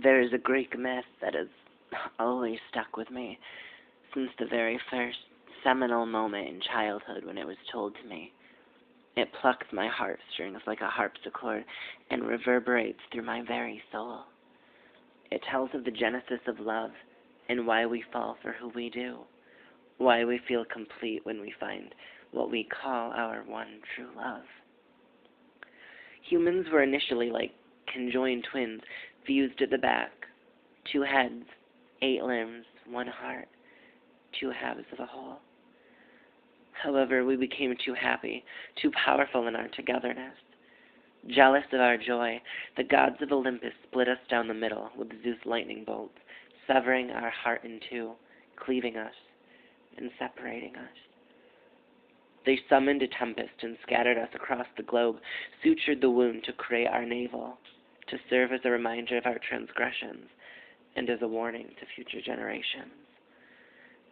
There is a Greek myth that has always stuck with me since the very first seminal moment in childhood when it was told to me. It plucks my heartstrings like a harpsichord and reverberates through my very soul. It tells of the genesis of love and why we fall for who we do, why we feel complete when we find what we call our one true love. Humans were initially like conjoined twins, fused at the back, 2 heads, 8 limbs, 1 heart, 2 halves of a whole. However, we became too happy, too powerful in our togetherness. Jealous of our joy, the gods of Olympus split us down the middle with Zeus' lightning bolts, severing our heart in 2, cleaving us, and separating us. They summoned a tempest and scattered us across the globe, sutured the wound to create our navel, to serve as a reminder of our transgressions, and as a warning to future generations.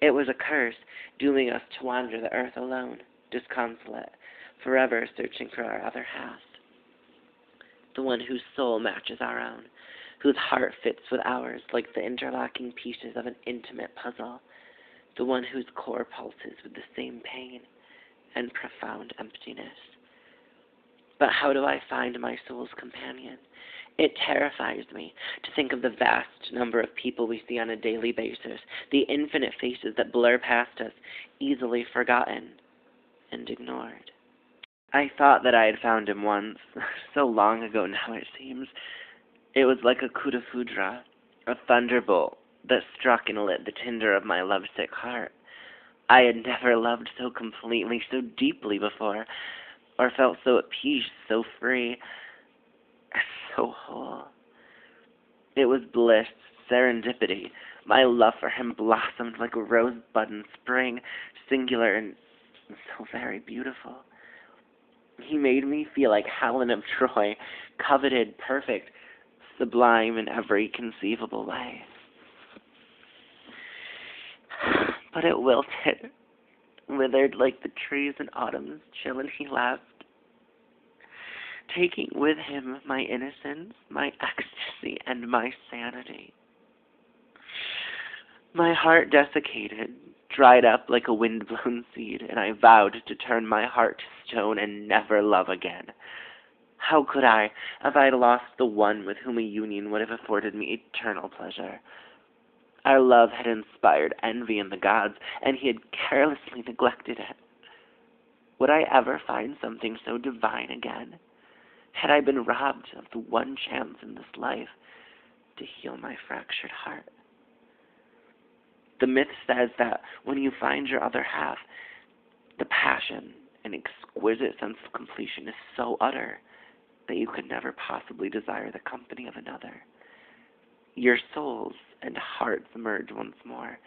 It was a curse, dooming us to wander the earth alone, disconsolate, forever searching for our other half, the one whose soul matches our own, whose heart fits with ours like the interlocking pieces of an intimate puzzle, the one whose core pulses with the same pain and profound emptiness. But how do I find my soul's companion? It terrifies me to think of the vast number of people we see on a daily basis, the infinite faces that blur past us, easily forgotten and ignored. I thought that I had found him once, so long ago now it seems. It was like a coup de foudre, a thunderbolt that struck and lit the tinder of my lovesick heart. I had never loved so completely, so deeply before, or felt so at peace, so free, so whole. It was bliss, serendipity. My love for him blossomed like a rosebud in spring, singular and so very beautiful. He made me feel like Helen of Troy, coveted, perfect, sublime in every conceivable way. But it wilted, withered like the trees in autumn's chill, and he left, taking with him my innocence, my ecstasy, and my sanity. My heart desiccated, dried up like a wind-blown seed, and I vowed to turn my heart to stone and never love again. How could I, if I had lost the one with whom a union would have afforded me eternal pleasure? Our love had inspired envy in the gods, and he had carelessly neglected it. Would I ever find something so divine again? Had I been robbed of the one chance in this life to heal my fractured heart? The myth says that when you find your other half, the passion and exquisite sense of completion is so utter that you could never possibly desire the company of another. Your souls and hearts merge once more,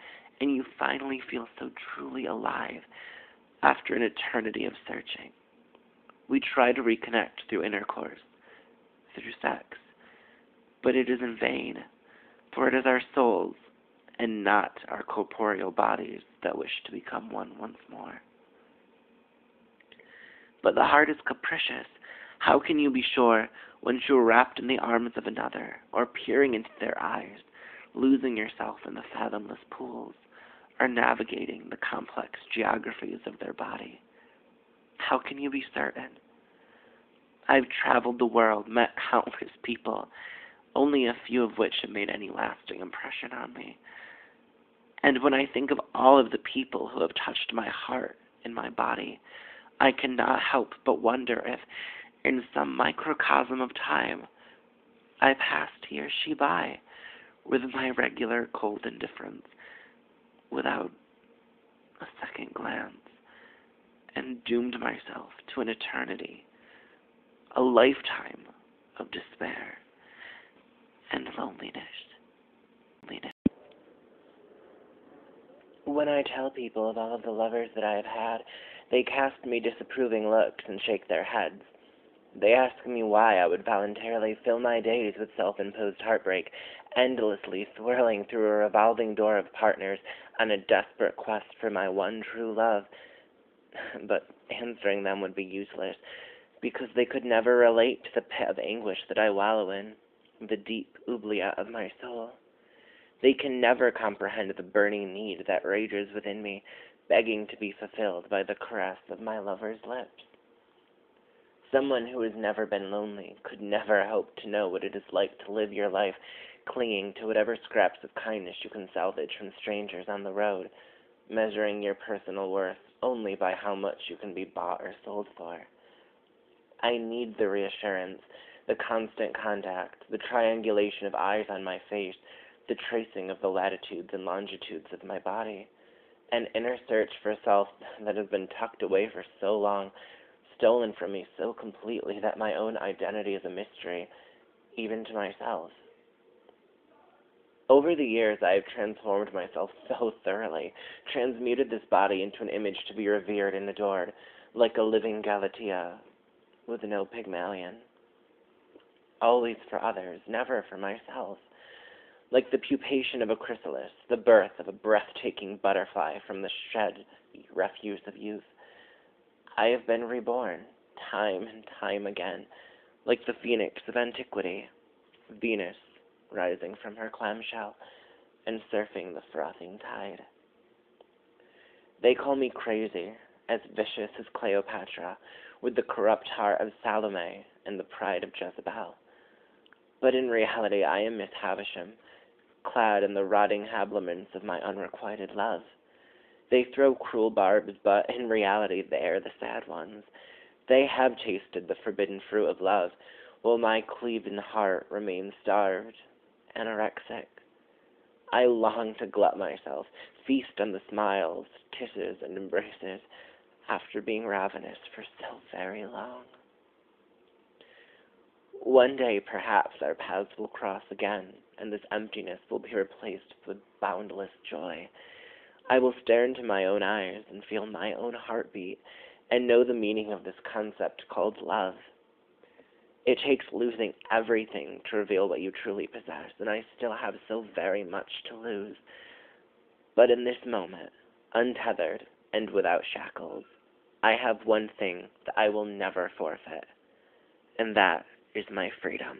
and you finally feel so truly alive after an eternity of searching. We try to reconnect through intercourse, through sex, but it is in vain, for it is our souls and not our corporeal bodies that wish to become one once more. But the heart is capricious. How can you be sure once you are wrapped in the arms of another, or peering into their eyes, losing yourself in the fathomless pools, or navigating the complex geographies of their body? How can you be certain? I've traveled the world, met countless people, only a few of which have made any lasting impression on me. And when I think of all of the people who have touched my heart and my body, I cannot help but wonder if, in some microcosm of time, I passed he or she by with my regular cold indifference, without a second glance, and doomed myself to an eternity, a lifetime of despair and loneliness. When I tell people of all of the lovers that I have had, they cast me disapproving looks and shake their heads. They ask me why I would voluntarily fill my days with self-imposed heartbreak, endlessly swirling through a revolving door of partners on a desperate quest for my one true love. But answering them would be useless, because they could never relate to the pit of anguish that I wallow in. the deep oubliette of my soul. They can never comprehend the burning need that rages within me, begging to be fulfilled by the caress of my lover's lips. Someone who has never been lonely could never hope to know what it is like to live your life clinging to whatever scraps of kindness you can salvage from strangers on the road, measuring your personal worth only by how much you can be bought or sold for. I need the reassurance, the constant contact, the triangulation of eyes on my face, the tracing of the latitudes and longitudes of my body, an inner search for self that has been tucked away for so long, stolen from me so completely that my own identity is a mystery, even to myself. Over the years, I have transformed myself so thoroughly, transmuted this body into an image to be revered and adored, like a living Galatea, with no Pygmalion. Always for others, never for myself. Like the pupation of a chrysalis, the birth of a breathtaking butterfly from the shed refuse of youth. I have been reborn, time and time again, like the phoenix of antiquity, Venus rising from her clamshell and surfing the frothing tide. They call me crazy, as vicious as Cleopatra, with the corrupt heart of Salome and the pride of Jezebel. But in reality, I am Miss Havisham, clad in the rotting habiliments of my unrequited love. They throw cruel barbs, but in reality they are the sad ones. They have tasted the forbidden fruit of love, while my cleaven heart remains starved, anorexic. I long to glut myself, feast on the smiles, kisses, and embraces, after being ravenous for so very long. One day, perhaps, our paths will cross again, and this emptiness will be replaced with boundless joy. I will stare into my own eyes and feel my own heartbeat, and know the meaning of this concept called love. It takes losing everything to reveal what you truly possess, and I still have so very much to lose. But in this moment, untethered and without shackles, I have one thing that I will never forfeit, and that is my freedom.